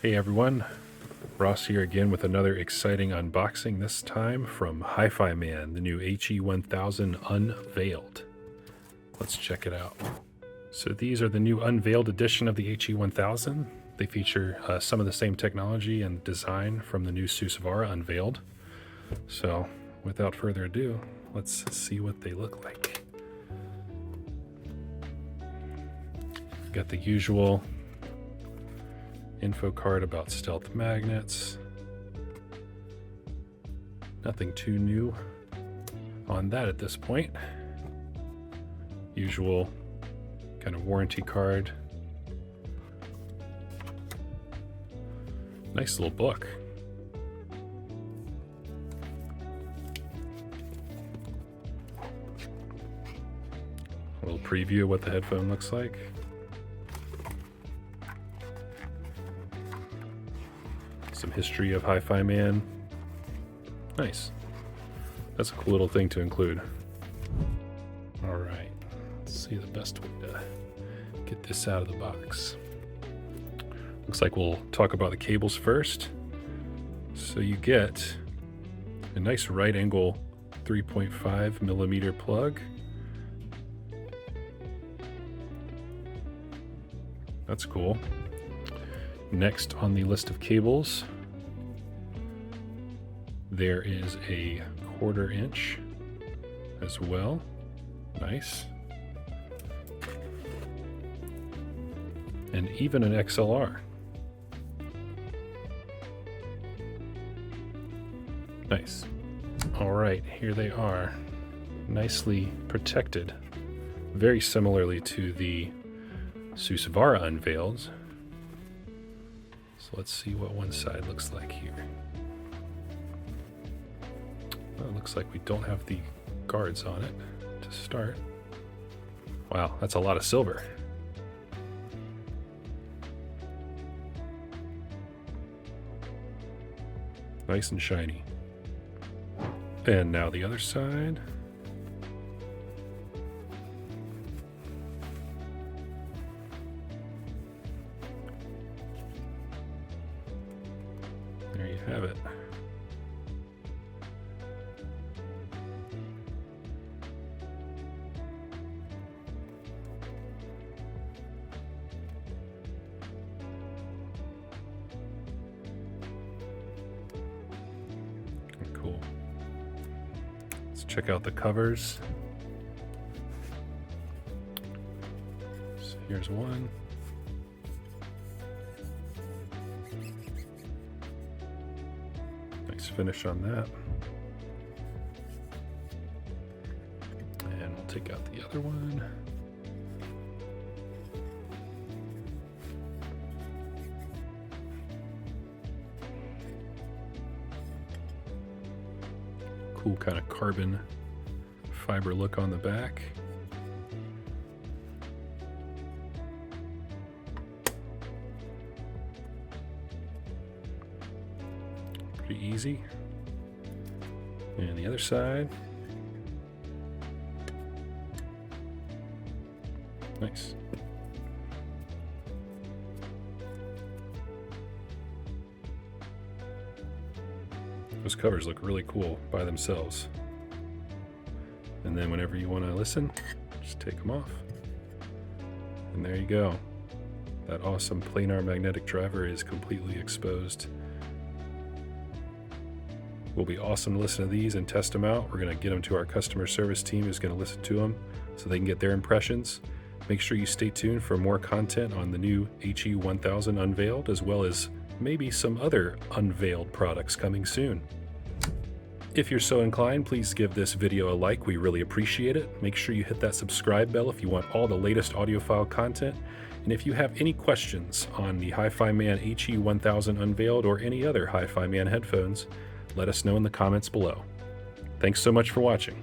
Hey everyone, Ross here again with another exciting unboxing, this time from HiFiMan, the new HE1000 Unveiled. Let's check it out. So these are the new Unveiled edition of the HE1000. They feature some of the same technology and design from the new Susavara Unveiled. So without further ado, let's see what they look like. Got the usual info card about stealth magnets. Nothing too new on that at this point. Usual kind of warranty card. Nice little book. A little preview of what the headphone looks like. Some history of HiFiMan. Nice. That's a cool little thing to include. All right, let's see the best way to get this out of the box. Looks like we'll talk about the cables first. So you get a nice right angle 3.5 millimeter plug. That's cool. Next on the list of cables, there is a 1/4 inch as well. Nice. And even an XLR. Nice. All right, here they are, nicely protected, very similarly to the Susavara Unveiled. So let's see what one side looks like here. Well, it looks like we don't have the guards on it to start. Wow, that's a lot of silver. Nice and shiny. And now the other side. There you have it. Cool. Let's check out the covers. So here's one. Nice finish on that. And we'll take out the other one. Cool kind of carbon fiber look on the back. Pretty easy. And the other side. Nice. Those covers look really cool by themselves. And then whenever you want to listen, just take them off. And there you go. That awesome planar magnetic driver is completely exposed. Will be awesome to listen to these and test them out. We're going to get them to our customer service team who's going to listen to them so they can get their impressions. Make sure you stay tuned for more content on the new HE1000 Unveiled, as well as maybe some other unveiled products coming soon. If you're so inclined, please give this video a like. We really appreciate it. Make sure you hit that subscribe bell if you want all the latest audiophile content. And if you have any questions on the HiFiMan HE1000 Unveiled or any other HiFiMan headphones, let us know in the comments below. Thanks so much for watching.